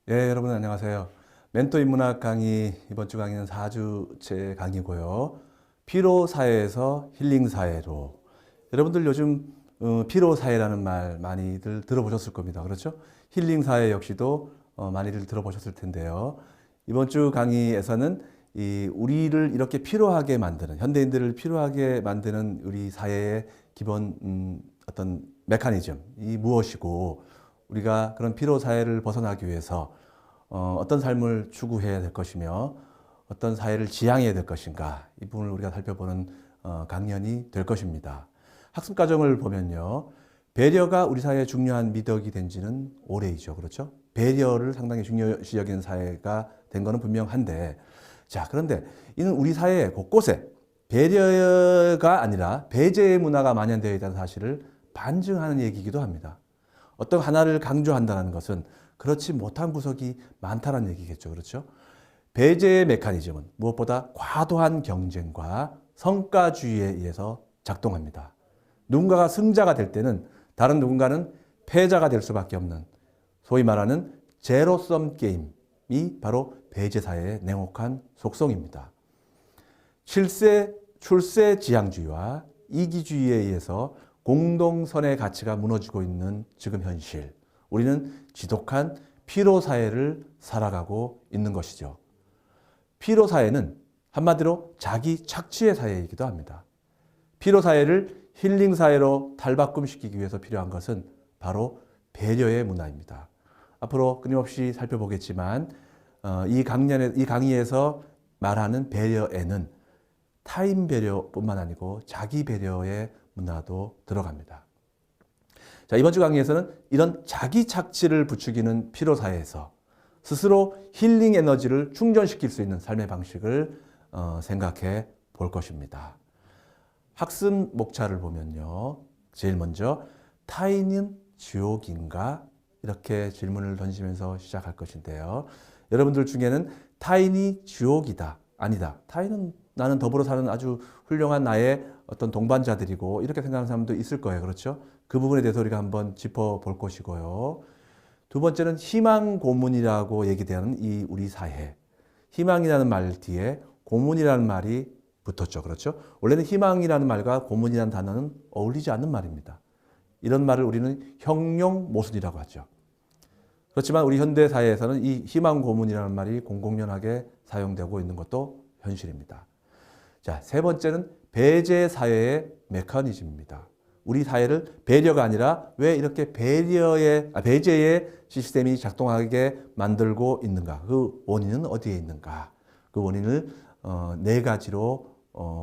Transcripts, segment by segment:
예, 여러분 안녕하세요. 멘토 인문학 강의, 이번 주 강의는 4주째 강의고요. 피로 사회에서 힐링 사회로. 여러분들 요즘 피로 사회라는 말 많이들 들어보셨을 겁니다. 그렇죠? 힐링 사회 역시도 많이들 들어보셨을 텐데요. 이번 주 강의에서는 우리를 이렇게 피로하게 만드는, 현대인들을 피로하게 만드는 우리 사회의 기본 어떤 메커니즘이 무엇이고, 우리가 그런 피로 사회를 벗어나기 위해서 어떤 삶을 추구해야 될 것이며 어떤 사회를 지향해야 될 것인가, 이 부분을 우리가 살펴보는 강연이 될 것입니다. 학습 과정을 보면요, 배려가 우리 사회에 중요한 미덕이 된 지는 오래이죠. 그렇죠? 배려를 상당히 중요시 여기는 사회가 된 것은 분명한데, 자, 그런데 이는 우리 사회 곳곳에 배려가 아니라 배제의 문화가 만연되어 있다는 사실을 반증하는 얘기이기도 합니다. 어떤 하나를 강조한다는 것은 그렇지 못한 구석이 많다는 얘기겠죠. 그렇죠? 배제의 메커니즘은 무엇보다 과도한 경쟁과 성과주의에 의해서 작동합니다. 누군가가 승자가 될 때는 다른 누군가는 패자가 될 수밖에 없는, 소위 말하는 제로섬 게임이 바로 배제사회의 냉혹한 속성입니다. 출세지향주의와 이기주의에 의해서 공동선의 가치가 무너지고 있는 지금 현실, 우리는 지독한 피로사회를 살아가고 있는 것이죠. 피로사회는 한마디로 자기 착취의 사회이기도 합니다. 피로사회를 힐링사회로 탈바꿈시키기 위해서 필요한 것은 바로 배려의 문화입니다. 앞으로 끊임없이 살펴보겠지만 이 강의에서 말하는 배려에는 타인 배려뿐만 아니고 자기 배려의 문화도 들어갑니다. 자, 이번 주 강의에서는 이런 자기 착취를 부추기는 피로사회에서 스스로 힐링 에너지를 충전시킬 수 있는 삶의 방식을 생각해 볼 것입니다. 학습 목차를 보면요, 제일 먼저 타인은 지옥인가? 이렇게 질문을 던지면서 시작할 것인데요. 여러분들 중에는 타인이 지옥이다, 아니다, 타인은 나는 더불어 사는 아주 훌륭한 나의 어떤 동반자들이고, 이렇게 생각하는 사람도 있을 거예요. 그렇죠? 그 부분에 대해서 우리가 한번 짚어볼 것이고요. 두 번째는 희망 고문이라고 얘기되는 이 우리 사회. 희망이라는 말 뒤에 고문이라는 말이 붙었죠. 그렇죠? 원래는 희망이라는 말과 고문이라는 단어는 어울리지 않는 말입니다. 이런 말을 우리는 형용 모순이라고 하죠. 그렇지만 우리 현대 사회에서는 이 희망 고문이라는 말이 공공연하게 사용되고 있는 것도 현실입니다. 자, 세 번째는 배제 사회의 메커니즘입니다. 우리 사회를 배려가 아니라 왜 이렇게 배제의 시스템이 작동하게 만들고 있는가? 그 원인은 어디에 있는가? 그 원인을 네 가지로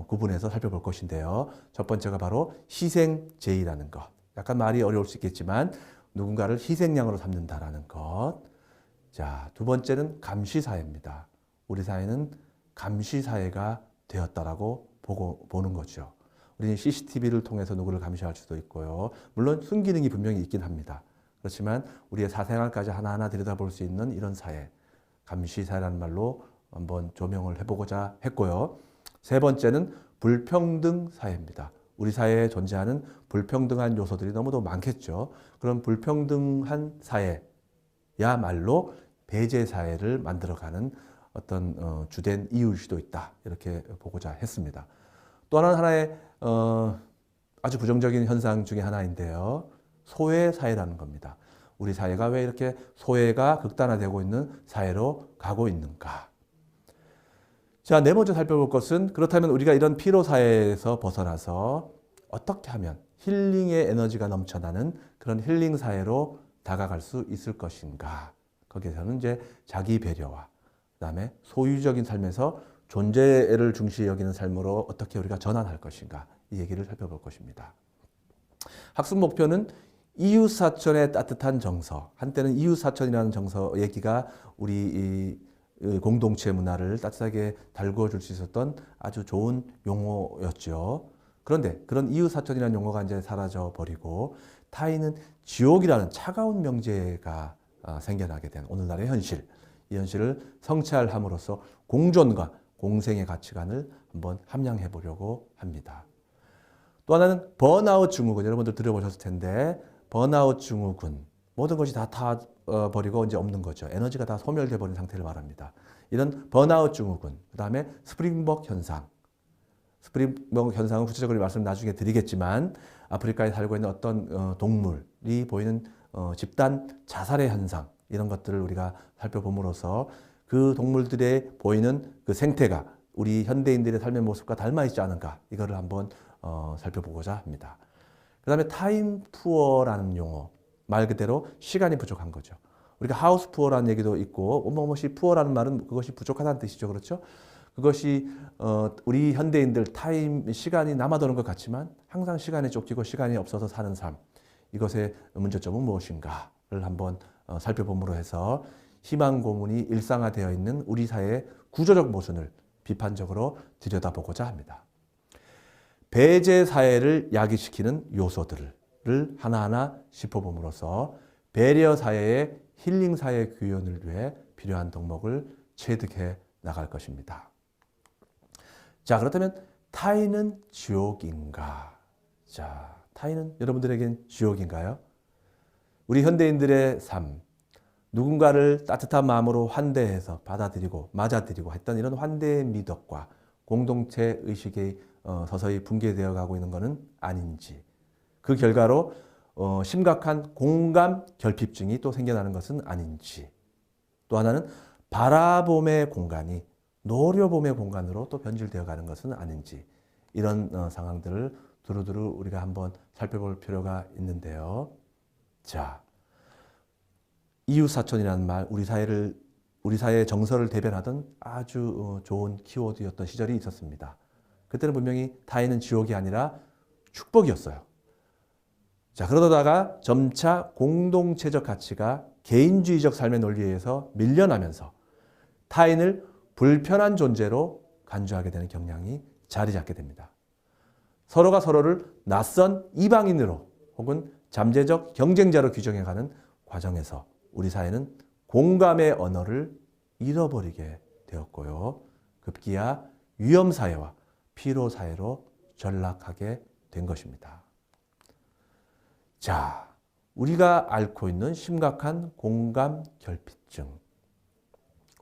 구분해서 살펴볼 것인데요. 첫 번째가 바로 희생제의라는 것. 약간 말이 어려울 수 있겠지만 누군가를 희생양으로 삼는다라는 것. 자, 두 번째는 감시사회입니다. 우리 사회는 감시사회가 되었다라고 보는 거죠. 우리는 CCTV를 통해서 누구를 감시할 수도 있고요. 물론 순기능이 분명히 있긴 합니다. 그렇지만 우리의 사생활까지 하나하나 들여다볼 수 있는 이런 사회, 감시사회라는 말로 한번 조명을 해보고자 했고요. 세 번째는 불평등 사회입니다. 우리 사회에 존재하는 불평등한 요소들이 너무도 많겠죠. 그런 불평등한 사회야말로 배제 사회를 만들어가는 어떤 주된 이유일 수도 있다, 이렇게 보고자 했습니다. 또 하나의 아주 부정적인 현상 중에 하나인데요, 소외 사회라는 겁니다. 우리 사회가 왜 이렇게 소외가 극단화되고 있는 사회로 가고 있는가? 자, 네 번째 살펴볼 것은, 그렇다면 우리가 이런 피로 사회에서 벗어나서 어떻게 하면 힐링의 에너지가 넘쳐나는 그런 힐링 사회로 다가갈 수 있을 것인가? 거기에서는 이제 자기 배려와 그다음에 소유적인 삶에서 존재를 중시 여기는 삶으로 어떻게 우리가 전환할 것인가, 이 얘기를 살펴볼 것입니다. 학습 목표는 이웃사촌의 따뜻한 정서, 한때는 이웃사촌이라는 정서 얘기가 우리 공동체 문화를 따뜻하게 달구어 줄 수 있었던 아주 좋은 용어였죠. 그런데 그런 이웃사촌이라는 용어가 이제 사라져 버리고 타인은 지옥이라는 차가운 명제가 생겨나게 된 오늘날의 현실, 이 현실을 성찰함으로써 공존과 공생의 가치관을 한번 함양해 보려고 합니다. 또 하나는 번아웃 증후군, 여러분들 들어보셨을 텐데 번아웃 증후군, 모든 것이 다 버리고 이제 없는 거죠. 에너지가 다 소멸돼 버린 상태를 말합니다. 이런 번아웃 증후군, 그다음에 스프링복 현상. 스프링복 현상은 구체적으로 말씀 나중에 드리겠지만 아프리카에 살고 있는 어떤 동물이 보이는 집단 자살의 현상, 이런 것들을 우리가 살펴봄으로써 그 동물들의 보이는 그 생태가 우리 현대인들의 삶의 모습과 닮아 있지 않은가, 이거를 한번 살펴보고자 합니다. 그 다음에 타임 푸어라는 용어, 말 그대로 시간이 부족한 거죠. 우리가 하우스 푸어라는 얘기도 있고, 뭐뭐시 푸어라는 말은 그것이 부족하다는 뜻이죠. 그렇죠? 그것이 우리 현대인들 시간이 남아도는 것 같지만 항상 시간에 쫓기고 시간이 없어서 사는 삶, 이것의 문제점은 무엇인가를 한번 살펴봄으로 해서 희망 고문이 일상화되어 있는 우리 사회의 구조적 모순을 비판적으로 들여다보고자 합니다. 배제 사회를 야기시키는 요소들을 하나하나 짚어봄으로써 배려 사회의 힐링 사회 구현을 위해 필요한 덕목을 체득해 나갈 것입니다. 자, 그렇다면 타인은 지옥인가? 자, 타인은 여러분들에겐 지옥인가요? 우리 현대인들의 삶, 누군가를 따뜻한 마음으로 환대해서 받아들이고 맞아들이고 했던 이런 환대의 미덕과 공동체 의식이 서서히 붕괴되어 가고 있는 것은 아닌지, 그 결과로 심각한 공감 결핍증이 또 생겨나는 것은 아닌지, 또 하나는 바라봄의 공간이 노려봄의 공간으로 또 변질되어 가는 것은 아닌지, 이런 상황들을 두루두루 우리가 한번 살펴볼 필요가 있는데요. 자, 이웃사촌이라는 말, 우리 사회의 정서를 대변하던 아주 좋은 키워드였던 시절이 있었습니다. 그때는 분명히 타인은 지옥이 아니라 축복이었어요. 자, 그러다가 점차 공동체적 가치가 개인주의적 삶의 논리에 의해서 밀려나면서 타인을 불편한 존재로 간주하게 되는 경향이 자리 잡게 됩니다. 서로가 서로를 낯선 이방인으로 혹은 잠재적 경쟁자로 규정해가는 과정에서 우리 사회는 공감의 언어를 잃어버리게 되었고요. 급기야 위험사회와 피로사회로 전락하게 된 것입니다. 자, 우리가 앓고 있는 심각한 공감 결핍증.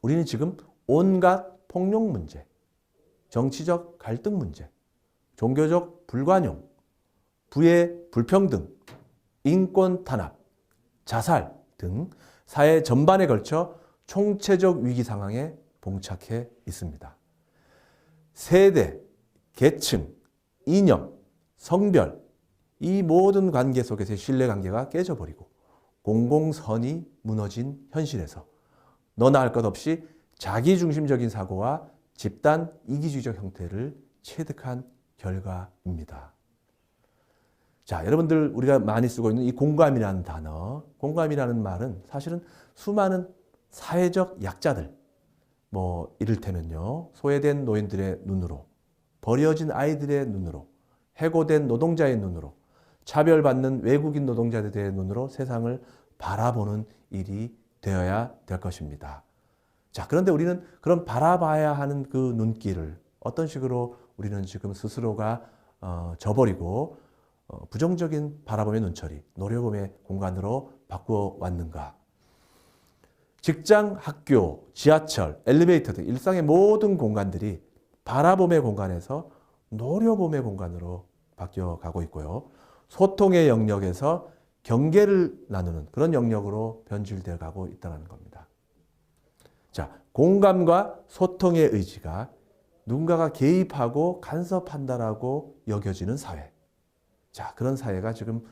우리는 지금 온갖 폭력 문제, 정치적 갈등 문제, 종교적 불관용, 부의 불평등, 인권 탄압, 자살 등 사회 전반에 걸쳐 총체적 위기 상황에 봉착해 있습니다. 세대, 계층, 이념, 성별, 이 모든 관계 속에서의 신뢰관계가 깨져버리고 공공선이 무너진 현실에서 너나 할 것 없이 자기중심적인 사고와 집단 이기주의적 형태를 체득한 결과입니다. 자, 여러분들 우리가 많이 쓰고 있는 이 공감이라는 단어, 공감이라는 말은 사실은 수많은 사회적 약자들, 이를테면요, 소외된 노인들의 눈으로, 버려진 아이들의 눈으로, 해고된 노동자의 눈으로, 차별받는 외국인 노동자들의 눈으로 세상을 바라보는 일이 되어야 될 것입니다. 자, 그런데 우리는 그런 바라봐야 하는 그 눈길을 어떤 식으로 우리는 지금 스스로가 저버리고 부정적인 바라봄의 눈초리, 노려봄의 공간으로 바꾸어 왔는가? 직장, 학교, 지하철, 엘리베이터 등 일상의 모든 공간들이 바라봄의 공간에서 노려봄의 공간으로 바뀌어 가고 있고요. 소통의 영역에서 경계를 나누는 그런 영역으로 변질되어 가고 있다는 겁니다. 자, 공감과 소통의 의지가 누군가가 개입하고 간섭한다라고 여겨지는 사회. 자, 그런 사회가 지금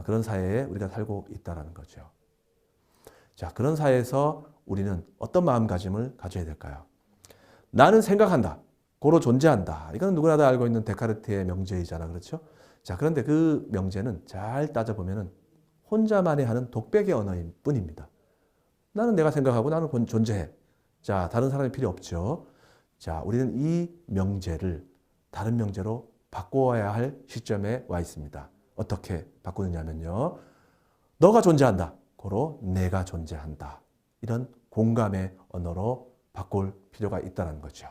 그런 사회에 우리가 살고 있다는 거죠. 자, 그런 사회에서 우리는 어떤 마음가짐을 가져야 될까요? 나는 생각한다. 고로 존재한다. 이건 누구나 다 알고 있는 데카르트의 명제이잖아. 그렇죠? 자, 그런데 그 명제는 잘 따져보면 혼자만이 하는 독백의 언어일 뿐입니다. 나는 내가 생각하고 나는 존재해. 자, 다른 사람이 필요 없죠. 자, 우리는 이 명제를 다른 명제로 바꿔야 할 시점에 와 있습니다. 어떻게 바꾸느냐면요. 너가 존재한다. 고로 내가 존재한다. 이런 공감의 언어로 바꿀 필요가 있다는 거죠.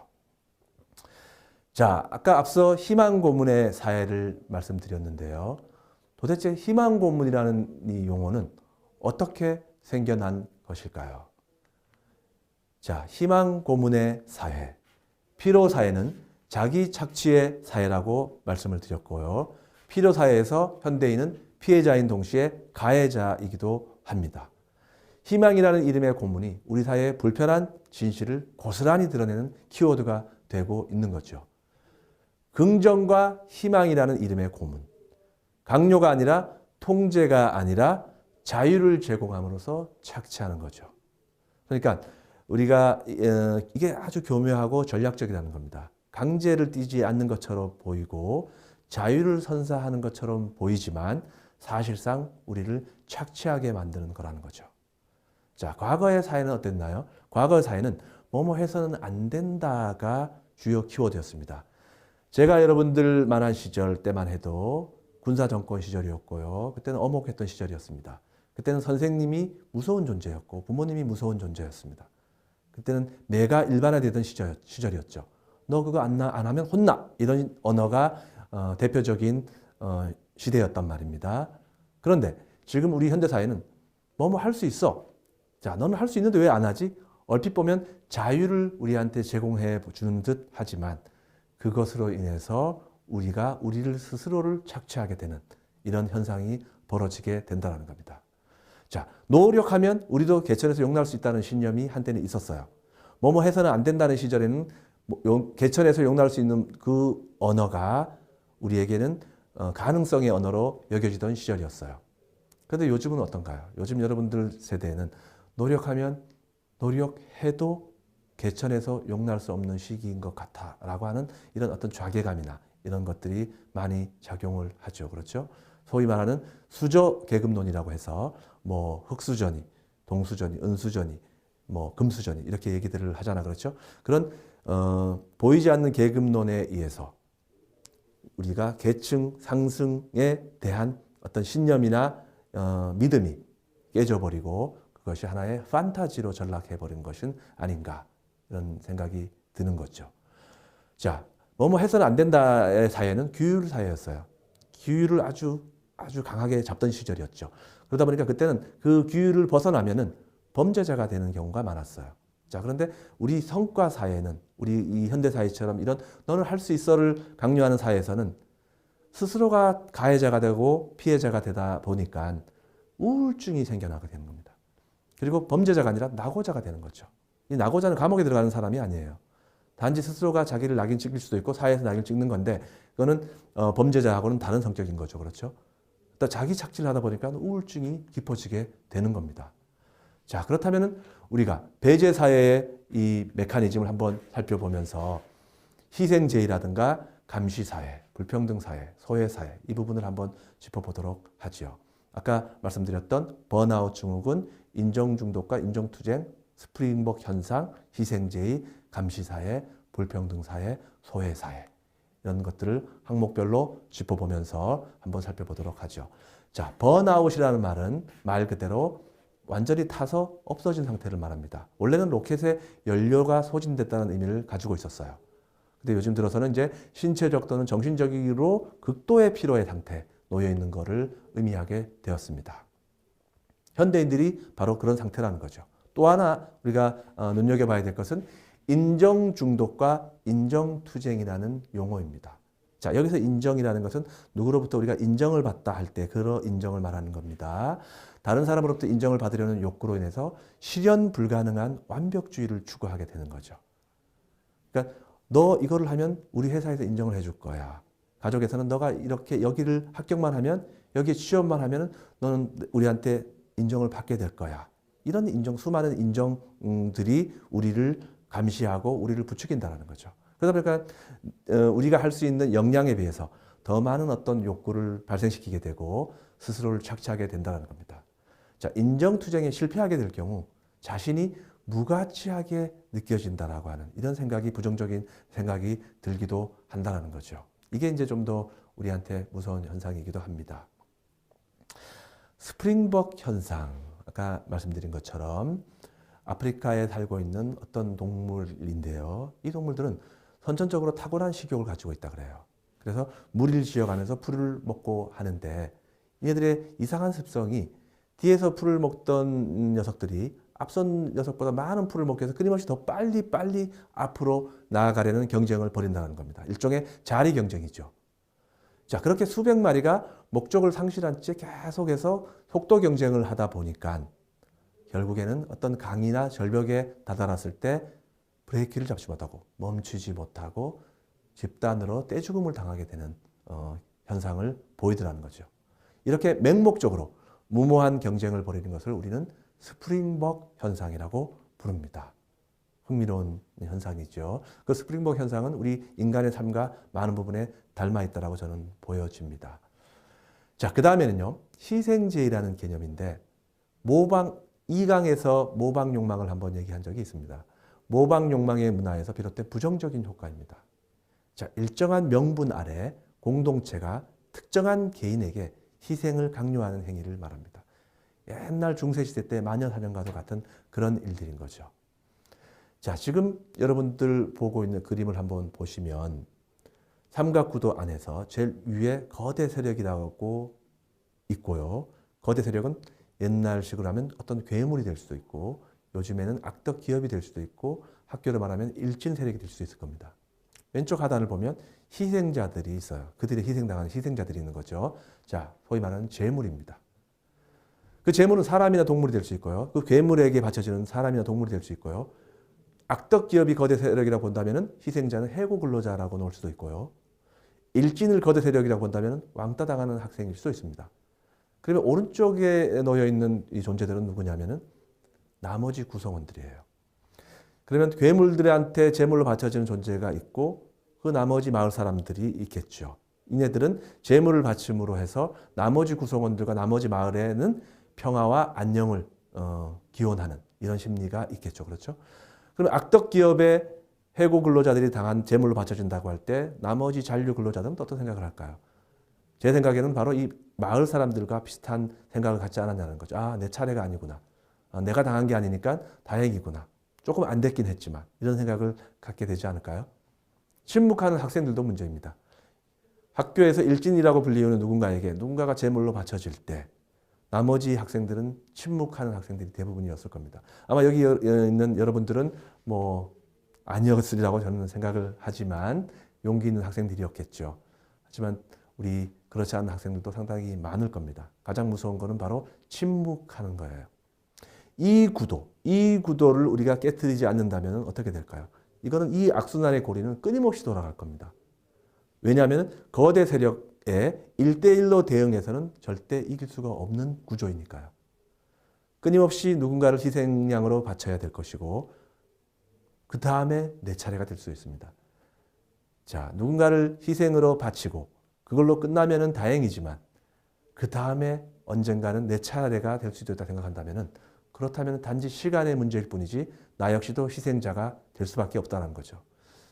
자, 아까 앞서 희망 고문의 사례를 말씀드렸는데요. 도대체 희망 고문이라는 이 용어는 어떻게 생겨난 것일까요? 자, 희망 고문의 사회, 피로 사회는 자기 착취의 사회라고 말씀을 드렸고요. 피로 사회에서 현대인은 피해자인 동시에 가해자이기도 합니다. 희망이라는 이름의 고문이 우리 사회의 불편한 진실을 고스란히 드러내는 키워드가 되고 있는 거죠. 긍정과 희망이라는 이름의 고문. 강요가 아니라 통제가 아니라 자유를 제공함으로써 착취하는 거죠. 그러니까 우리가 이게 아주 교묘하고 전략적이라는 겁니다. 강제를 띠지 않는 것처럼 보이고 자유를 선사하는 것처럼 보이지만 사실상 우리를 착취하게 만드는 거라는 거죠. 자, 과거의 사회는 어땠나요? 과거의 사회는 뭐뭐 해서는 안 된다가 주요 키워드였습니다. 제가 여러분들 만한 시절 때만 해도 군사정권 시절이었고요. 그때는 엄혹했던 시절이었습니다. 그때는 선생님이 무서운 존재였고 부모님이 무서운 존재였습니다. 그때는 내가 일반화되던 시절이었죠. 너 그거 안 하면 혼나! 이런 언어가 대표적인 시대였단 말입니다. 그런데 지금 우리 현대사회는 뭐뭐 할 수 있어. 자, 너는 할 수 있는데 왜 안 하지? 얼핏 보면 자유를 우리한테 제공해 주는 듯 하지만 그것으로 인해서 우리가 우리를 스스로를 착취하게 되는 이런 현상이 벌어지게 된다는 겁니다. 자, 노력하면 우리도 개천에서 용날 수 있다는 신념이 한때는 있었어요. 뭐뭐 해서는 안 된다는 시절에는 개천에서 용날 수 있는 그 언어가 우리에게는 가능성의 언어로 여겨지던 시절이었어요. 그런데 요즘은 어떤가요? 요즘 여러분들 세대에는 노력하면 노력해도 개천에서 용날 수 없는 시기인 것 같아라고 하는 이런 어떤 좌괴감이나 이런 것들이 많이 작용을 하죠. 그렇죠? 소위 말하는 수저 계급론이라고 해서 뭐 흙수저니, 동수저니, 은수저니, 뭐 금수저니 이렇게 얘기들을 하잖아. 그렇죠? 그런 보이지 않는 계급론에 의해서 우리가 계층 상승에 대한 어떤 신념이나 믿음이 깨져버리고 그것이 하나의 판타지로 전락해버린 것은 아닌가 이런 생각이 드는 거죠. 자, 뭐뭐 해서는 안 된다의 사회는 규율 사회였어요. 규율을 아주 강하게 잡던 시절이었죠. 그러다 보니까 그때는 그 규율을 벗어나면은 범죄자가 되는 경우가 많았어요. 자, 그런데 우리 성과 사회는 우리 이 현대 사회처럼 이런 너는 할 수 있어를 강요하는 사회에서는 스스로가 가해자가 되고 피해자가 되다 보니까 우울증이 생겨나게 되는 겁니다. 그리고 범죄자가 아니라 낙오자가 되는 거죠. 이 낙오자는 감옥에 들어가는 사람이 아니에요. 단지 스스로가 자기를 낙인 찍을 수도 있고 사회에서 낙인 찍는 건데 그거는 범죄자하고는 다른 성격인 거죠. 그렇죠? 또 자기 착취를 하다 보니까 우울증이 깊어지게 되는 겁니다. 자, 그렇다면 우리가 배제 사회의 이 메커니즘을 한번 살펴보면서 희생제의라든가 감시사회, 불평등사회, 소외사회 이 부분을 한번 짚어보도록 하죠. 아까 말씀드렸던 번아웃 증후군, 인정중독과 인정투쟁, 스프링복 현상, 희생제의, 감시사회, 불평등사회, 소외사회 이런 것들을 항목별로 짚어보면서 한번 살펴보도록 하죠. 자, 번아웃이라는 말은 말 그대로 완전히 타서 없어진 상태를 말합니다. 원래는 로켓에 연료가 소진됐다는 의미를 가지고 있었어요. 근데 요즘 들어서는 이제 신체적 또는 정신적으로 극도의 피로의 상태 놓여 있는 것을 의미하게 되었습니다. 현대인들이 바로 그런 상태라는 거죠. 또 하나 우리가 눈여겨봐야 될 것은 인정 중독과 인정 투쟁이라는 용어입니다. 자, 여기서 인정이라는 것은 누구로부터 우리가 인정을 받다 할 때 그런 인정을 말하는 겁니다. 다른 사람으로부터 인정을 받으려는 욕구로 인해서 실현 불가능한 완벽주의를 추구하게 되는 거죠. 그러니까 너 이거를 하면 우리 회사에서 인정을 해줄 거야. 가족에서는 너가 이렇게 여기를 합격만 하면 여기 취업만 하면 너는 우리한테 인정을 받게 될 거야. 이런 인정, 수많은 인정들이 우리를 감시하고 우리를 부추긴다는 거죠. 그러다 보니까 우리가 할 수 있는 역량에 비해서 더 많은 어떤 욕구를 발생시키게 되고 스스로를 착취하게 된다는 겁니다. 자, 인정투쟁에 실패하게 될 경우 자신이 무가치하게 느껴진다라고 하는 이런 생각이 부정적인 생각이 들기도 한다는 거죠. 이게 이제 좀 더 우리한테 무서운 현상이기도 합니다. 스프링복 현상, 아까 말씀드린 것처럼 아프리카에 살고 있는 어떤 동물인데요. 이 동물들은 선천적으로 탁월한 식욕을 가지고 있다 그래요. 그래서 무리를 지어가면서 풀을 먹고 하는데 얘들의 이상한 습성이 뒤에서 풀을 먹던 녀석들이 앞선 녀석보다 많은 풀을 먹기 위해서 끊임없이 더 빨리 앞으로 나아가려는 경쟁을 벌인다는 겁니다. 일종의 자리 경쟁이죠. 자, 그렇게 수백 마리가 목적을 상실한 채 계속해서 속도 경쟁을 하다 보니까 결국에는 어떤 강이나 절벽에 다다랐을 때 브레이크를 잡지 못하고 멈추지 못하고 집단으로 떼죽음을 당하게 되는 현상을 보이더라는 거죠. 이렇게 맹목적으로 무모한 경쟁을 벌이는 것을 우리는 스프링벅 현상이라고 부릅니다. 흥미로운 현상이죠. 그 스프링벅 현상은 우리 인간의 삶과 많은 부분에 닮아 있다고 저는 보여집니다. 자, 그 다음에는요, 희생제의라는 개념인데, 모방, 2강에서 모방 욕망을 한번 얘기한 적이 있습니다. 모방 욕망의 문화에서 비롯된 부정적인 효과입니다. 자, 일정한 명분 아래 공동체가 특정한 개인에게 희생을 강요하는 행위를 말합니다. 옛날 중세시대 때 마녀사냥과도 같은 그런 일들인 거죠. 자, 지금 여러분들 보고 있는 그림을 한번 보시면 삼각구도 안에서 제일 위에 거대 세력이라고 있고요. 거대 세력은 옛날식으로 하면 어떤 괴물이 될 수도 있고 요즘에는 악덕 기업이 될 수도 있고 학교로 말하면 일진 세력이 될 수도 있을 겁니다. 왼쪽 하단을 보면 희생자들이 있어요. 그들이 희생당하는 희생자들이 있는 거죠. 자, 소위 말하는 재물입니다. 그 재물은 사람이나 동물이 될 수 있고요. 그 괴물에게 바쳐지는 사람이나 동물이 될 수 있고요. 악덕 기업이 거대 세력이라고 본다면 희생자는 해고 근로자라고 놓을 수도 있고요. 일진을 거대 세력이라고 본다면 왕따 당하는 학생일 수도 있습니다. 그러면 오른쪽에 놓여 있는 이 존재들은 누구냐면은 나머지 구성원들이에요. 그러면 괴물들한테 제물로 바쳐지는 존재가 있고 그 나머지 마을 사람들이 있겠죠. 이네들은 제물을 바침으로 해서 나머지 구성원들과 나머지 마을에는 평화와 안녕을 기원하는 이런 심리가 있겠죠. 그렇죠? 그럼 악덕 기업의 해고 근로자들이 당한 제물로 바쳐진다고 할 때 나머지 잔류 근로자들은 어떤 생각을 할까요? 제 생각에는 바로 이 마을 사람들과 비슷한 생각을 갖지 않았냐는 거죠. 아, 내 차례가 아니구나. 내가 당한 게 아니니까 다행이구나. 조금 안 됐긴 했지만 이런 생각을 갖게 되지 않을까요? 침묵하는 학생들도 문제입니다. 학교에서 일진이라고 불리우는 누군가가 제물로 바쳐질 때 나머지 학생들은 침묵하는 학생들이 대부분이었을 겁니다. 아마 여기 있는 여러분들은 뭐 아니었으리라고 저는 생각을 하지만 용기 있는 학생들이었겠죠. 하지만 우리 그렇지 않은 학생들도 상당히 많을 겁니다. 가장 무서운 것은 바로 침묵하는 거예요. 이 구도를 우리가 깨트리지 않는다면 어떻게 될까요? 이거는 이 악순환의 고리는 끊임없이 돌아갈 겁니다. 왜냐하면 거대 세력에 1대1로 대응해서는 절대 이길 수가 없는 구조이니까요. 끊임없이 누군가를 희생양으로 바쳐야 될 것이고 그 다음에 내 차례가 될 수 있습니다. 자, 누군가를 희생으로 바치고 그걸로 끝나면은 다행이지만 그 다음에 언젠가는 내 차례가 될 수도 있다 생각한다면은 그렇다면 단지 시간의 문제일 뿐이지 나 역시도 희생자가 될 수밖에 없다는 거죠.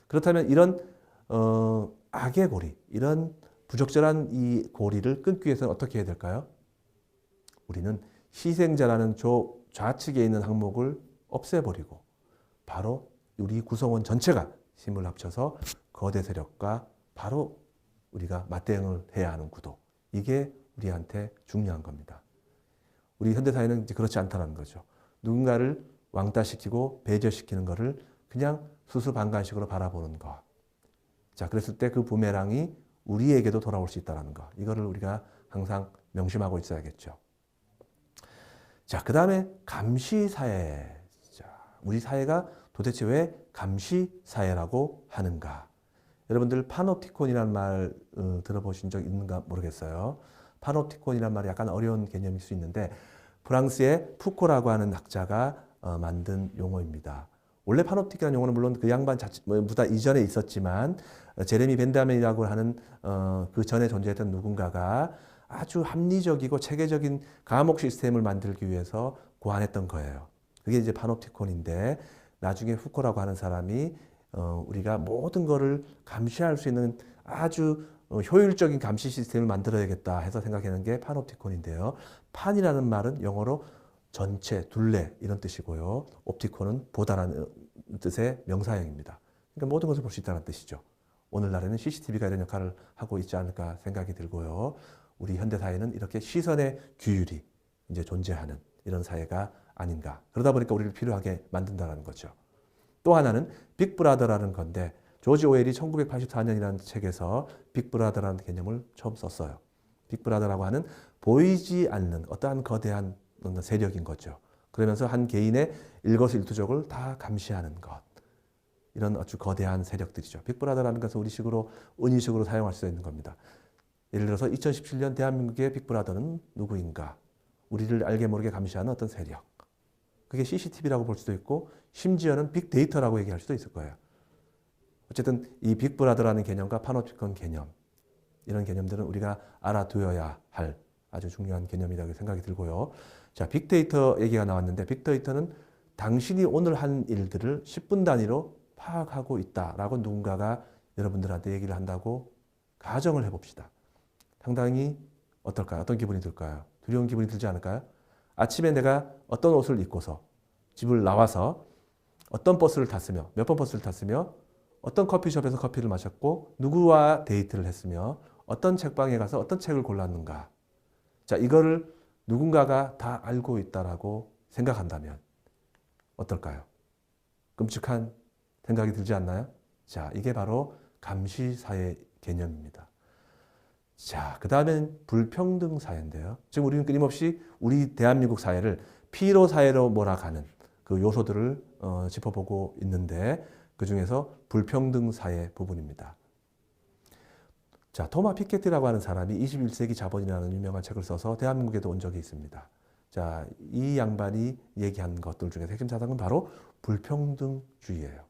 그렇다면 이런 악의 고리, 이런 부적절한 이 고리를 끊기 위해서는 어떻게 해야 될까요? 우리는 희생자라는 좌측에 있는 항목을 없애버리고 바로 우리 구성원 전체가 힘을 합쳐서 거대 세력과 바로 우리가 맞대응을 해야 하는 구도. 이게 우리한테 중요한 겁니다. 우리 현대사회는 이제 그렇지 않다는 거죠. 누군가를 왕따시키고 배제시키는 것을 그냥 수수방관식으로 바라보는 것. 자, 그랬을 때 그 부메랑이 우리에게도 돌아올 수 있다는 것. 이거를 우리가 항상 명심하고 있어야겠죠. 자, 그 다음에 감시사회. 자, 우리 사회가 도대체 왜 감시사회라고 하는가? 여러분들 파놉티콘이라는 말 들어보신 적 있는가 모르겠어요. 파놉티콘이라는 말이 약간 어려운 개념일 수 있는데 프랑스의 푸코라고 하는 학자가 만든 용어입니다. 원래 파놉틱이라는 용어는 물론 그 양반 보다 이전에 있었지만 제레미 벤다멘이라고 하는 그 전에 존재했던 누군가가 아주 합리적이고 체계적인 감옥 시스템을 만들기 위해서 고안했던 거예요. 그게 이제 파놉티콘인데 나중에 후코라고 하는 사람이 우리가 모든 것을 감시할 수 있는 아주 효율적인 감시 시스템을 만들어야겠다 해서 생각하는 게 파놉티콘인데요. 판이라는 말은 영어로 전체, 둘레 이런 뜻이고요. 옵티콘은 보다라는 뜻의 명사형입니다. 그러니까 모든 것을 볼 수 있다는 뜻이죠. 오늘날에는 CCTV가 이런 역할을 하고 있지 않을까 생각이 들고요. 우리 현대사회는 이렇게 시선의 규율이 이제 존재하는 이런 사회가 아닌가. 그러다 보니까 우리를 필요하게 만든다는 거죠. 또 하나는 빅브라더라는 건데 조지 오웰이 1984년이라는 책에서 빅브라더라는 개념을 처음 썼어요. 빅브라더라고 하는 보이지 않는 어떠한 거대한 세력인 거죠. 그러면서 한 개인의 일거수일투족을 다 감시하는 것. 이런 아주 거대한 세력들이죠. 빅브라더라는 것은 우리식으로 은유식으로 사용할 수 있는 겁니다. 예를 들어서 2017년 대한민국의 빅브라더는 누구인가? 우리를 알게 모르게 감시하는 어떤 세력. 그게 CCTV라고 볼 수도 있고 심지어는 빅데이터라고 얘기할 수도 있을 거예요. 어쨌든 이 빅브라더라는 개념과 파노피콘 개념 이런 개념들은 우리가 알아두어야 할 아주 중요한 개념이라고 생각이 들고요. 자, 빅데이터 얘기가 나왔는데 빅데이터는 당신이 오늘 한 일들을 10분 단위로 파악하고 있다라고 누군가가 여러분들한테 얘기를 한다고 가정을 해봅시다. 상당히 어떨까요? 어떤 기분이 들까요? 두려운 기분이 들지 않을까요? 아침에 내가 어떤 옷을 입고서 집을 나와서 어떤 버스를 탔으며 몇 번 버스를 탔으며 어떤 커피숍에서 커피를 마셨고 누구와 데이트를 했으며 어떤 책방에 가서 어떤 책을 골랐는가. 자, 이거를 누군가가 다 알고 있다라고 생각한다면 어떨까요? 끔찍한 생각이 들지 않나요? 자, 이게 바로 감시사회 개념입니다. 자, 그 다음엔 불평등 사회인데요. 지금 우리는 끊임없이 우리 대한민국 사회를 피로 사회로 몰아가는 그 요소들을 짚어보고 있는데 그 중에서 불평등 사회 부분입니다. 자, 토마 피케티라고 하는 사람이 21세기 자본이라는 유명한 책을 써서 대한민국에도 온 적이 있습니다. 자, 이 양반이 얘기한 것들 중에 핵심 사상은 바로 불평등주의예요.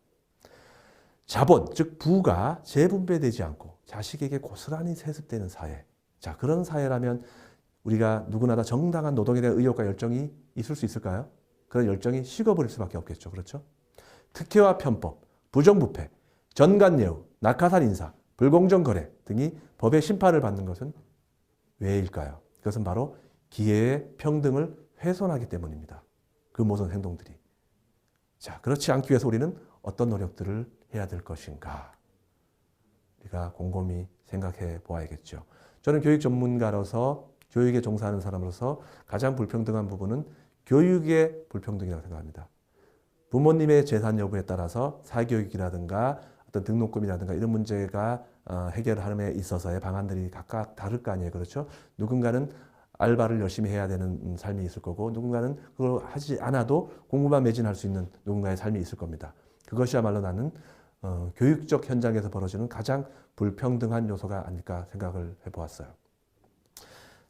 자본, 즉 부가 재분배되지 않고 자식에게 고스란히 세습되는 사회. 자, 그런 사회라면 우리가 누구나 다 정당한 노동에 대한 의욕과 열정이 있을 수 있을까요? 그런 열정이 식어버릴 수밖에 없겠죠. 그렇죠? 특혜와 편법, 부정부패, 전관예우, 낙하산 인사, 불공정 거래 등이 법의 심판을 받는 것은 왜일까요? 그것은 바로 기회의 평등을 훼손하기 때문입니다. 그 모든 행동들이. 자, 그렇지 않기 위해서 우리는 어떤 노력들을 해야 될 것인가? 우리가 곰곰이 생각해 보아야겠죠. 저는 교육 전문가로서 교육에 종사하는 사람으로서 가장 불평등한 부분은 교육의 불평등이라고 생각합니다. 부모님의 재산 여부에 따라서 사교육이라든가 어떤 등록금이라든가 이런 문제가 해결하는 데 있어서의 방안들이 각각 다를 거 아니에요. 그렇죠? 누군가는 알바를 열심히 해야 되는 삶이 있을 거고 누군가는 그걸 하지 않아도 공부만 매진할 수 있는 누군가의 삶이 있을 겁니다. 그것이야말로 나는 교육적 현장에서 벌어지는 가장 불평등한 요소가 아닐까 생각을 해보았어요.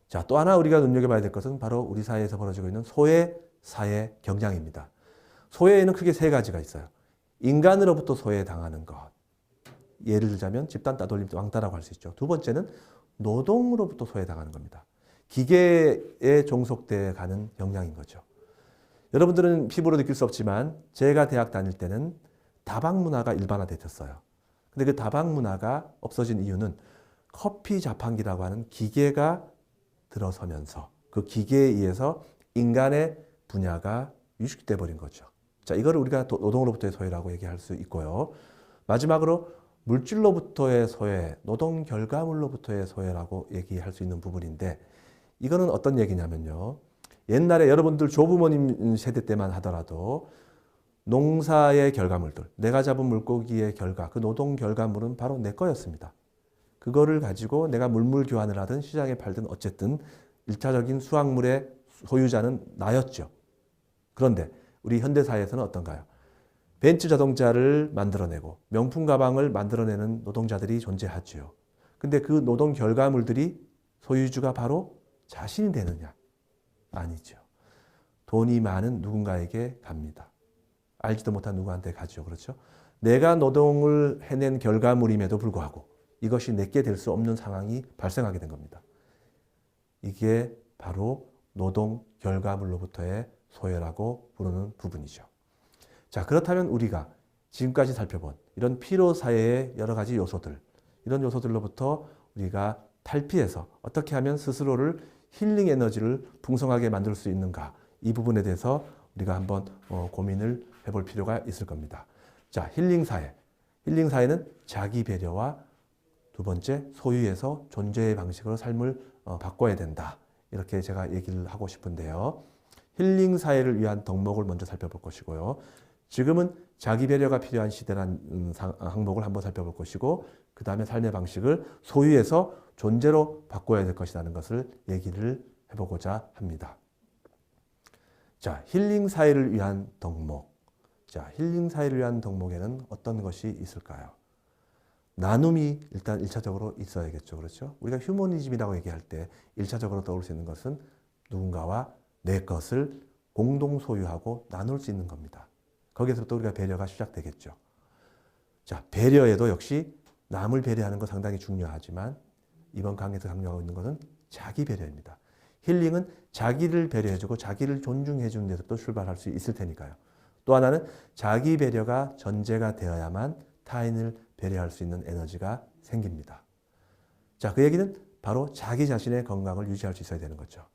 자, 또 하나 우리가 눈여겨봐야 될 것은 바로 우리 사회에서 벌어지고 있는 소외 사회 경향입니다. 소외에는 크게 세 가지가 있어요. 인간으로부터 소외당하는 것. 예를 들자면 집단 따돌림 왕따라고 할 수 있죠. 두 번째는 노동으로부터 소외당하는 겁니다. 기계에 종속돼 가는 경향인 거죠. 여러분들은 피부로 느낄 수 없지만 제가 대학 다닐 때는 다방 문화가 일반화됐었어요. 근데 그 다방 문화가 없어진 이유는 커피 자판기라고 하는 기계가 들어서면서 그 기계에 의해서 인간의 분야가 위축돼 버린 거죠. 자, 이거를 우리가 노동으로부터의 소외라고 얘기할 수 있고요. 마지막으로 물질로부터의 소외, 노동 결과물로부터의 소외라고 얘기할 수 있는 부분인데 이거는 어떤 얘기냐면요. 옛날에 여러분들 조부모님 세대 때만 하더라도 농사의 결과물들, 내가 잡은 물고기의 결과, 그 노동 결과물은 바로 내 거였습니다. 그거를 가지고 내가 물물 교환을 하든 시장에 팔든 어쨌든 1차적인 수확물의 소유자는 나였죠. 그런데 우리 현대사회에서는 어떤가요? 벤츠 자동차를 만들어내고 명품 가방을 만들어내는 노동자들이 존재하죠. 근데 그 노동 결과물들이 소유주가 바로 자신이 되느냐? 아니죠. 돈이 많은 누군가에게 갑니다. 알지도 못한 누구한테 가죠. 그렇죠? 내가 노동을 해낸 결과물임에도 불구하고 이것이 내게 될 수 없는 상황이 발생하게 된 겁니다. 이게 바로 노동 결과물로부터의 소외라고 부르는 부분이죠. 자, 그렇다면 우리가 지금까지 살펴본 이런 피로사회의 여러 가지 요소들, 이런 요소들로부터 우리가 탈피해서 어떻게 하면 스스로를 힐링 에너지를 풍성하게 만들 수 있는가, 이 부분에 대해서 우리가 한번 고민을 해볼 필요가 있을 겁니다. 자, 힐링사회. 힐링사회는 자기 배려와 두 번째, 소유에서 존재의 방식으로 삶을 바꿔야 된다. 이렇게 제가 얘기를 하고 싶은데요. 힐링 사회를 위한 덕목을 먼저 살펴볼 것이고요. 지금은 자기 배려가 필요한 시대라는 항목을 한번 살펴볼 것이고, 그 다음에 삶의 방식을 소유에서 존재로 바꿔야 될 것이라는 것을 얘기를 해보고자 합니다. 자, 힐링 사회를 위한 덕목. 자, 힐링 사회를 위한 덕목에는 어떤 것이 있을까요? 나눔이 일단 1차적으로 있어야겠죠. 그렇죠? 우리가 휴머니즘이라고 얘기할 때 1차적으로 떠올 수 있는 것은 누군가와 내 것을 공동 소유하고 나눌 수 있는 겁니다. 거기에서부터 우리가 배려가 시작되겠죠. 자, 배려에도 역시 남을 배려하는 것 상당히 중요하지만 이번 강의에서 강조하고 있는 것은 자기 배려입니다. 힐링은 자기를 배려해주고 자기를 존중해주는 데서부터 출발할 수 있을 테니까요. 또 하나는 자기 배려가 전제가 되어야만 타인을 배려할 수 있는 에너지가 생깁니다. 자, 그 얘기는 바로 자기 자신의 건강을 유지할 수 있어야 되는 거죠.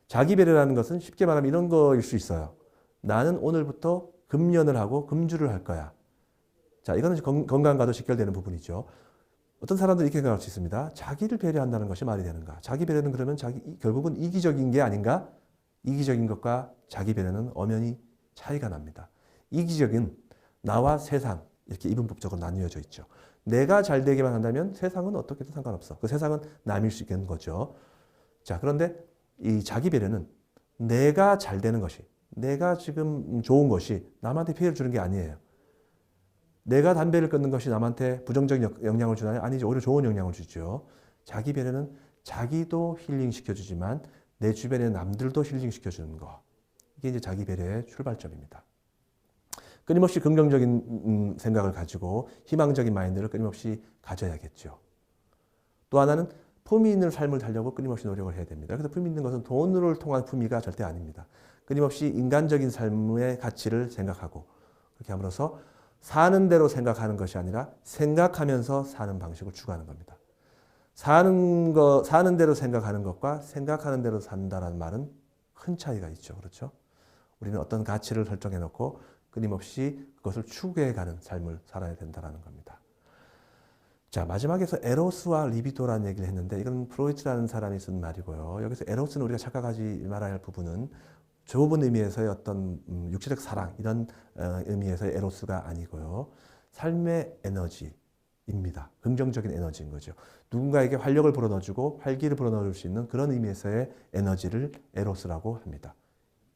자기 배려라는 것은 쉽게 말하면 이런 거일 수 있어요. 나는 오늘부터 금연을 하고 금주를 할 거야. 자, 이거는 건강과도 직결되는 부분이죠. 어떤 사람들은 이렇게 생각할 수 있습니다. 자기를 배려한다는 것이 말이 되는가? 자기 배려는 그러면 결국은 이기적인 게 아닌가? 이기적인 것과 자기 배려는 엄연히 차이가 납니다. 이기적인 나와 세상 이렇게 이분법적으로 나뉘어져 있죠. 내가 잘 되기만 한다면 세상은 어떻게든 상관없어. 그 세상은 남일 수 있는 거죠. 자, 그런데 이 자기 배려는 내가 잘 되는 것이, 내가 지금 좋은 것이 남한테 피해를 주는 게 아니에요. 내가 담배를 끊는 것이 남한테 부정적 영향을 주나요? 아니죠. 오히려 좋은 영향을 주죠. 자기 배려는 자기도 힐링시켜주지만 내 주변의 남들도 힐링시켜주는 거. 이게 이제 자기 배려의 출발점입니다. 끊임없이 긍정적인 생각을 가지고 희망적인 마인드를 끊임없이 가져야겠죠. 또 하나는 품위 있는 삶을 살려고 끊임없이 노력을 해야 됩니다. 그래서 품위 있는 것은 돈을 통한 품위가 절대 아닙니다. 끊임없이 인간적인 삶의 가치를 생각하고 그렇게 함으로써 사는 대로 생각하는 것이 아니라 생각하면서 사는 방식을 추구하는 겁니다. 사는 대로 생각하는 것과 생각하는 대로 산다라는 말은 큰 차이가 있죠. 그렇죠? 우리는 어떤 가치를 설정해 놓고 끊임없이 그것을 추구해가는 삶을 살아야 된다는 겁니다. 자, 마지막에서 에로스와 리비도라는 얘기를 했는데 이건 프로이트라는 사람이 쓴 말이고요. 여기서 에로스는 우리가 착각하지 말아야 할 부분은 좁은 의미에서의 어떤 육체적 사랑 이런 의미에서의 에로스가 아니고요. 삶의 에너지입니다. 긍정적인 에너지인 거죠. 누군가에게 활력을 불어넣어주고 활기를 불어넣을 수 있는 그런 의미에서의 에너지를 에로스라고 합니다.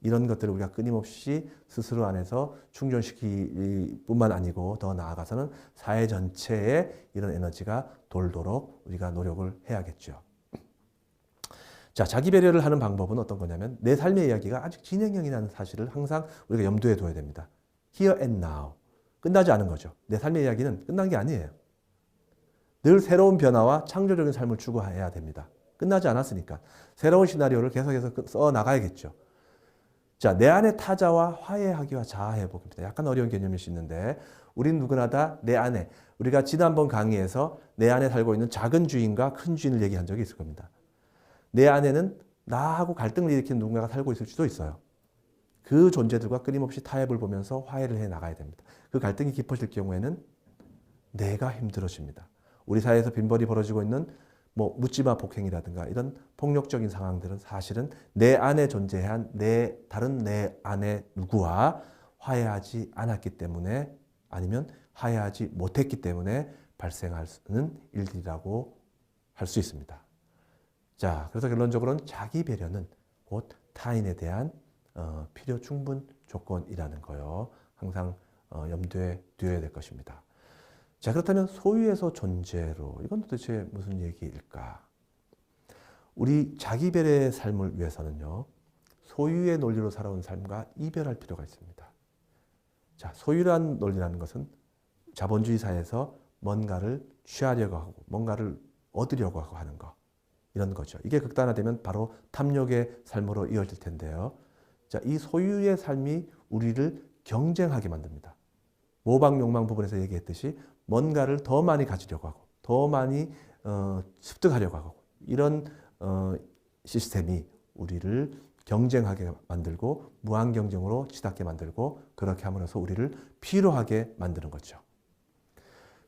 이런 것들을 우리가 끊임없이 스스로 안에서 충전시킬 뿐만 아니고 더 나아가서는 사회 전체에 이런 에너지가 돌도록 우리가 노력을 해야겠죠. 자, 자기 배려를 하는 방법은 어떤 거냐면 내 삶의 이야기가 아직 진행형이라는 사실을 항상 우리가 염두에 둬야 됩니다. Here and now. 끝나지 않은 거죠. 내 삶의 이야기는 끝난 게 아니에요. 늘 새로운 변화와 창조적인 삶을 추구해야 됩니다. 끝나지 않았으니까. 새로운 시나리오를 계속해서 써 나가야겠죠. 자, 내 안의 타자와 화해하기와 자아회복입니다. 약간 어려운 개념일 수 있는데 우린 누구나 다 내 안에, 우리가 지난번 강의에서 내 안에 살고 있는 작은 주인과 큰 주인을 얘기한 적이 있을 겁니다. 내 안에는 나하고 갈등을 일으키는 누군가가 살고 있을 수도 있어요. 그 존재들과 끊임없이 타협을 보면서 화해를 해 나가야 됩니다. 그 갈등이 깊어질 경우에는 내가 힘들어집니다. 우리 사회에서 빈번히 벌어지고 있는 묻지마 폭행이라든가 이런 폭력적인 상황들은 사실은 내 안에 존재한 다른 내 안에 누구와 화해하지 않았기 때문에 아니면 화해하지 못했기 때문에 발생하는 일들이라고 할 수 있습니다. 자, 그래서 결론적으로는 자기 배려는 곧 타인에 대한 필요 충분 조건이라는 거요. 항상 염두에 두어야 될 것입니다. 자, 그렇다면 소유에서 존재로 이건 도대체 무슨 얘기일까? 우리 자기 배려의 삶을 위해서는요. 소유의 논리로 살아온 삶과 이별할 필요가 있습니다. 자, 소유란 논리라는 것은 자본주의 사회에서 뭔가를 취하려고 하고 뭔가를 얻으려고 하고 하는 거. 이런 거죠. 이게 극단화되면 바로 탐욕의 삶으로 이어질 텐데요. 자, 이 소유의 삶이 우리를 경쟁하게 만듭니다. 모방 욕망 부분에서 얘기했듯이 뭔가를 더 많이 가지려고 하고 더 많이 습득하려고 하고 이런 시스템이 우리를 경쟁하게 만들고 무한 경쟁으로 치닫게 만들고 그렇게 함으로써 우리를 피로하게 만드는 거죠.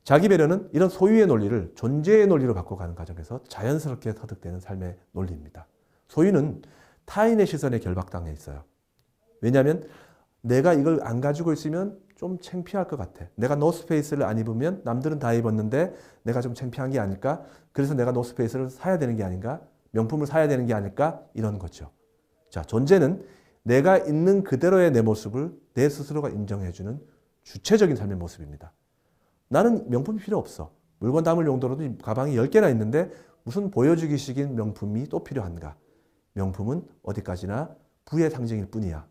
자기 배려는 이런 소유의 논리를 존재의 논리로 바꿔가는 과정에서 자연스럽게 터득되는 삶의 논리입니다. 소유는 타인의 시선에 결박당해 있어요. 왜냐하면 내가 이걸 안 가지고 있으면 좀 창피할 것 같아. 내가 노스페이스를 안 입으면 남들은 다 입었는데 내가 좀 창피한 게 아닐까? 그래서 내가 노스페이스를 사야 되는 게 아닌가? 명품을 사야 되는 게 아닐까? 이런 거죠. 자, 존재는 내가 있는 그대로의 내 모습을 내 스스로가 인정해주는 주체적인 삶의 모습입니다. 나는 명품이 필요 없어. 물건 담을 용도로도 가방이 10개나 있는데 무슨 보여주기식인 명품이 또 필요한가? 명품은 어디까지나 부의 상징일 뿐이야.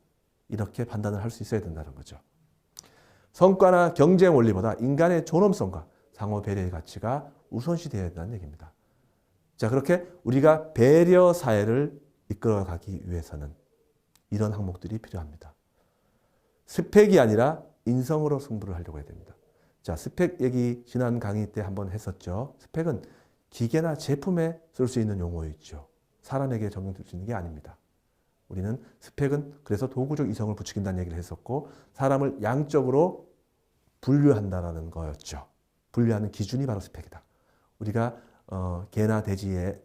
이렇게 판단을 할 수 있어야 된다는 거죠. 성과나 경쟁 원리보다 인간의 존엄성과 상호 배려의 가치가 우선시되어야 된다는 얘기입니다. 자, 그렇게 우리가 배려 사회를 이끌어가기 위해서는 이런 항목들이 필요합니다. 스펙이 아니라 인성으로 승부를 하려고 해야 됩니다. 자, 스펙 얘기 지난 강의 때 한번 했었죠. 스펙은 기계나 제품에 쓸 수 있는 용어였죠. 사람에게 적용될 수 있는 게 아닙니다. 우리는 스펙은 그래서 도구적 이성을 부추긴다는 얘기를 했었고 사람을 양적으로 분류한다는 거였죠. 분류하는 기준이 바로 스펙이다. 우리가 개나 돼지에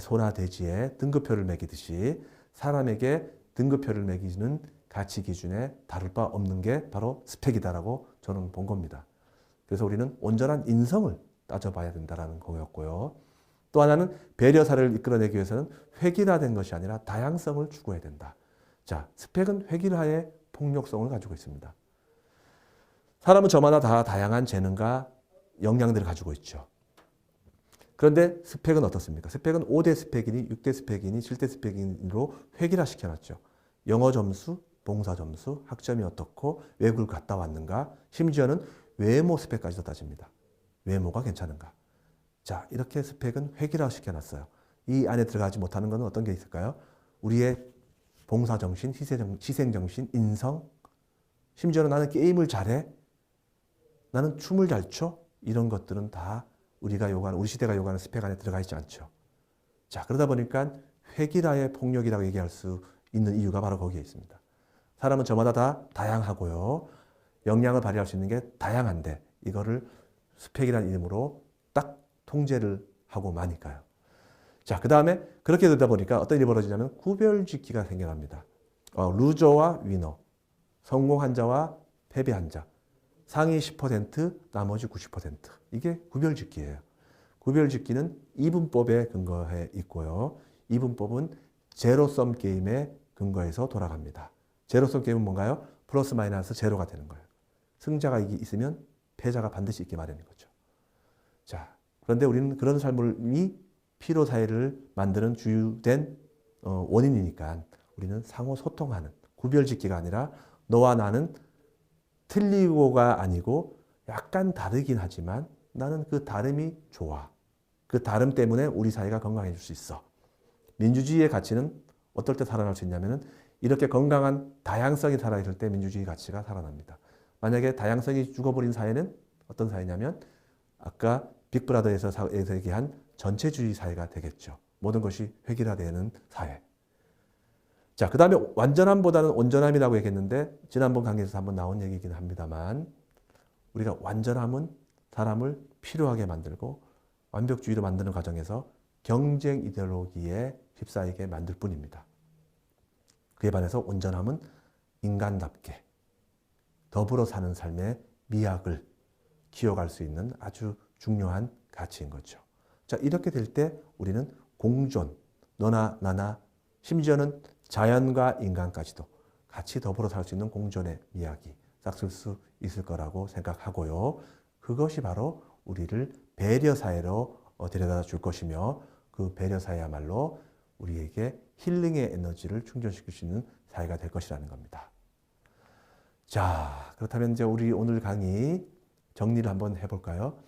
소나 돼지에 등급표를 매기듯이 사람에게 등급표를 매기는 가치 기준에 다를 바 없는 게 바로 스펙이다라고 저는 본 겁니다. 그래서 우리는 온전한 인성을 따져봐야 된다는 거였고요. 또 하나는 배려사를 이끌어내기 위해서는 획일화된 것이 아니라 다양성을 추구해야 된다. 자, 스펙은 획일화의 폭력성을 가지고 있습니다. 사람은 저마다 다 다양한 재능과 역량들을 가지고 있죠. 그런데 스펙은 어떻습니까? 스펙은 5대 스펙이니 6대 스펙이니 7대 스펙이니로 획일화시켜놨죠. 영어 점수, 봉사 점수, 학점이 어떻고 외국을 갔다 왔는가, 심지어는 외모 스펙까지도 따집니다. 외모가 괜찮은가. 자, 이렇게 스펙은 획일화 시켜놨어요. 이 안에 들어가지 못하는 것은 어떤 게 있을까요? 우리의 봉사정신, 희생정신, 인성, 심지어는 나는 게임을 잘해, 나는 춤을 잘 춰, 이런 것들은 다 우리가 요구하는, 우리 시대가 요구하는 스펙 안에 들어가 있지 않죠. 자, 그러다 보니까 획일화의 폭력이라고 얘기할 수 있는 이유가 바로 거기에 있습니다. 사람은 저마다 다 다양하고요. 역량을 발휘할 수 있는 게 다양한데 이거를 스펙이라는 이름으로 딱 통제를 하고 마니까요. 자, 그 다음에 그렇게 되다 보니까 어떤 일이 벌어지냐면 구별짓기가 생겨납니다. 루저와 위너, 성공한 자와 패배한 자, 상위 10%, 나머지 90%. 이게 구별짓기예요. 구별짓기는 이분법에 근거해 있고요. 이분법은 제로섬 게임에 근거해서 돌아갑니다. 제로섬 게임은 뭔가요? 플러스 마이너스 제로가 되는 거예요. 승자가 있으면 패자가 반드시 있게 마련인 거죠. 자, 그런데 우리는 그런 삶이 피로사회를 만드는 주된 원인이니까 우리는 상호 소통하는 구별짓기가 아니라 너와 나는 틀리고가 아니고 약간 다르긴 하지만 나는 그 다름이 좋아. 그 다름 때문에 우리 사회가 건강해질 수 있어. 민주주의의 가치는 어떨 때 살아날 수 있냐면은 이렇게 건강한 다양성이 살아있을 때 민주주의 가치가 살아납니다. 만약에 다양성이 죽어버린 사회는 어떤 사회냐면 아까 빅브라더에서 얘기한 전체주의 사회가 되겠죠. 모든 것이 획일화되는 사회. 자, 그 다음에 완전함보다는 온전함이라고 얘기했는데 지난번 강의에서 한번 나온 얘기이긴 합니다만 우리가 완전함은 사람을 필요하게 만들고 완벽주의로 만드는 과정에서 경쟁 이데올로기에 휩싸이게 만들 뿐입니다. 그에 반해서 온전함은 인간답게 더불어 사는 삶의 미학을 키워갈 수 있는 아주 중요한 가치인 거죠. 자, 이렇게 될 때 우리는 공존, 너나 나나 심지어는 자연과 인간까지도 같이 더불어 살 수 있는 공존의 이야기 싹 쓸 수 있을 거라고 생각하고요. 그것이 바로 우리를 배려사회로 데려다 줄 것이며 그 배려사회야말로 우리에게 힐링의 에너지를 충전시킬 수 있는 사회가 될 것이라는 겁니다. 자, 그렇다면 이제 우리 오늘 강의 정리를 한번 해볼까요?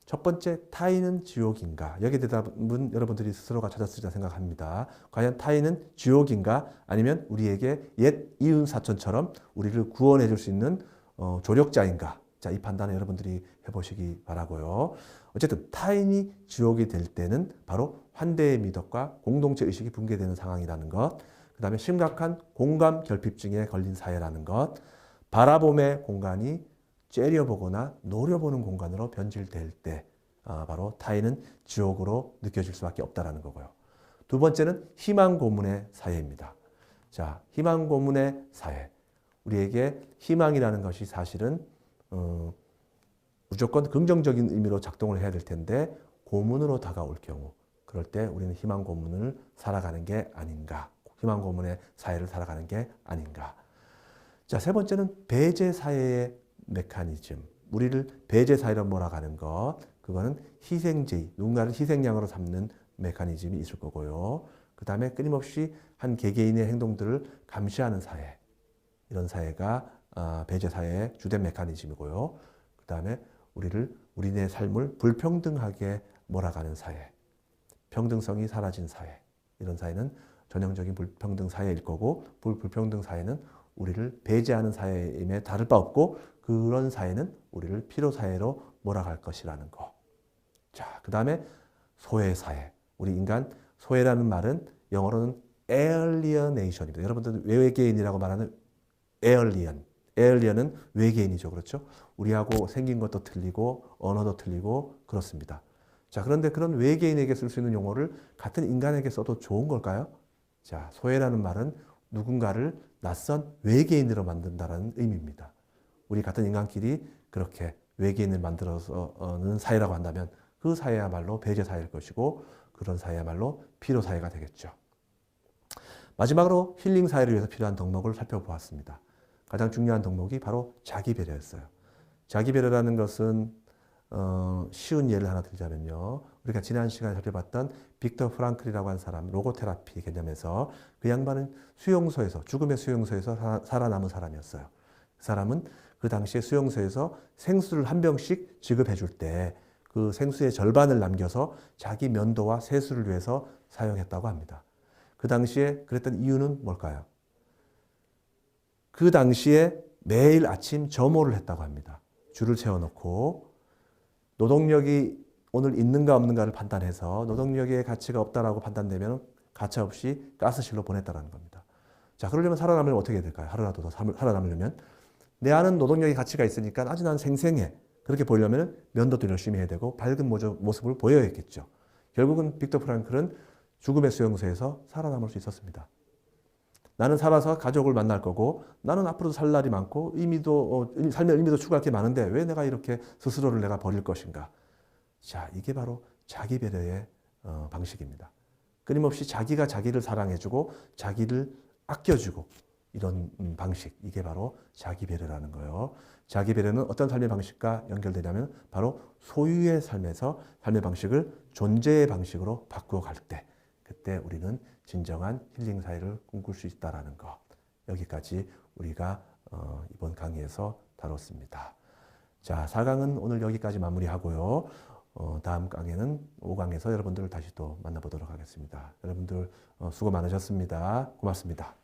첫 번째, 타인은 지옥인가? 여기에 대답은 여러분들이 스스로가 찾았으리라 생각합니다. 과연 타인은 지옥인가? 아니면 우리에게 옛 이은 사촌처럼 우리를 구원해 줄 수 있는 조력자인가? 자, 이 판단을 여러분들이 해보시기 바라고요. 어쨌든 타인이 지옥이 될 때는 바로 환대의 미덕과 공동체 의식이 붕괴되는 상황이라는 것, 그 다음에 심각한 공감 결핍증에 걸린 사회라는 것, 바라봄의 공간이 째려보거나 노려보는 공간으로 변질될 때 바로 타인은 지옥으로 느껴질 수밖에 없다는 거고요. 두 번째는 희망 고문의 사회입니다. 자, 희망 고문의 사회. 우리에게 희망이라는 것이 사실은 무조건 긍정적인 의미로 작동을 해야 될 텐데 고문으로 다가올 경우 그럴 때 우리는 희망 고문을 살아가는 게 아닌가. 희망 고문의 사회를 살아가는 게 아닌가. 자, 세 번째는 배제 사회의 메커니즘. 우리를 배제 사회로 몰아가는 것. 그거는 희생제의, 누군가를 희생양으로 삼는 메커니즘이 있을 거고요. 그 다음에 끊임없이 한 개개인의 행동들을 감시하는 사회. 이런 사회가 배제 사회의 주된 메커니즘이고요. 그 다음에 우리네 삶을 불평등하게 몰아가는 사회. 평등성이 사라진 사회. 이런 사회는 전형적인 불평등 사회일 거고, 불평등 사회는 우리를 배제하는 사회임에 다를 바 없고, 그런 사회는 우리를 필요 사회로 몰아갈 것이라는 거. 자, 그 다음에 소외 사회. 우리 인간 소외라는 말은 영어로는 alienation입니다. 여러분들 외계인이라고 말하는 alien. alien은 외계인이죠. 그렇죠? 우리하고 생긴 것도 틀리고 언어도 틀리고 그렇습니다. 자, 그런데 그런 외계인에게 쓸 수 있는 용어를 같은 인간에게 써도 좋은 걸까요? 자, 소외라는 말은 누군가를 낯선 외계인으로 만든다는 의미입니다. 우리 같은 인간끼리 그렇게 외계인을 만들어서는 사회라고 한다면 그 사회야말로 배제 사회일 것이고 그런 사회야말로 필요 사회가 되겠죠. 마지막으로 힐링 사회를 위해서 필요한 덕목을 살펴보았습니다. 가장 중요한 덕목이 바로 자기 배려였어요. 자기 배려라는 것은 쉬운 예를 하나 들자면요. 우리가 지난 시간에 살펴봤던 빅터 프랑클이라고 한 사람, 로고테라피 개념에서 그 양반은 수용소에서, 죽음의 수용소에서 살아남은 사람이었어요. 그 사람은 그 당시에 수용소에서 생수를 한 병씩 지급해 줄 때 그 생수의 절반을 남겨서 자기 면도와 세수를 위해서 사용했다고 합니다. 그 당시에 그랬던 이유는 뭘까요? 그 당시에 매일 아침 점호를 했다고 합니다. 줄을 세워놓고 노동력이 오늘 있는가 없는가를 판단해서 노동력의 가치가 없다라고 판단되면 가차없이 가스실로 보냈다는 겁니다. 자, 그러려면 살아남으려면 어떻게 해야 될까요? 하루라도 더 살아남으려면 내 안은 노동력의 가치가 있으니까 아주 난 생생해. 그렇게 보려면 면도도 열심히 해야 되고 밝은 모습을 보여야겠죠. 결국은 빅터 프랑클은 죽음의 수용소에서 살아남을 수 있었습니다. 나는 살아서 가족을 만날 거고 나는 앞으로도 살 날이 많고 삶의 의미도 추구할 게 많은데 왜 내가 이렇게 스스로를 내가 버릴 것인가. 자, 이게 바로 자기 배려의 방식입니다. 끊임없이 자기가 자기를 사랑해주고 자기를 아껴주고 이런 방식, 이게 바로 자기 배려라는 거예요. 자기 배려는 어떤 삶의 방식과 연결되냐면 바로 소유의 삶에서 삶의 방식을 존재의 방식으로 바꾸어 갈 때, 그때 우리는 진정한 힐링 사회를 꿈꿀 수 있다는 것. 여기까지 우리가 이번 강의에서 다뤘습니다. 자, 4강은 오늘 여기까지 마무리하고요. 다음 강의는 5강에서 여러분들을 다시 또 만나보도록 하겠습니다. 여러분들 수고 많으셨습니다. 고맙습니다.